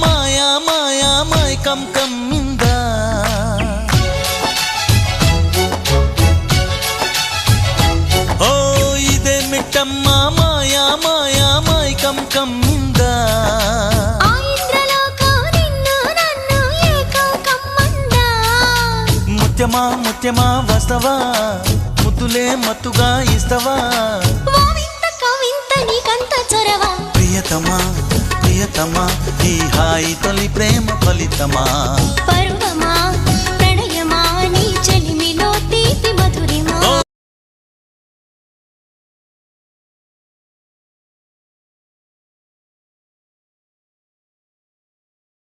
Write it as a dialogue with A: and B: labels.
A: మాయా మాయా మైకం కమ్మిందా ఓ ఇదే మిట్టమ్మా మాయా మాయా మైకం కమ్మిందా ముత్యమా ముత్యమా వస్తవా ముద్దులే మత్తుగా ఇస్తవా ప్రియతమా ప్రియతమా ఈ హాయి తొలి ప్రేమ ఫలితమా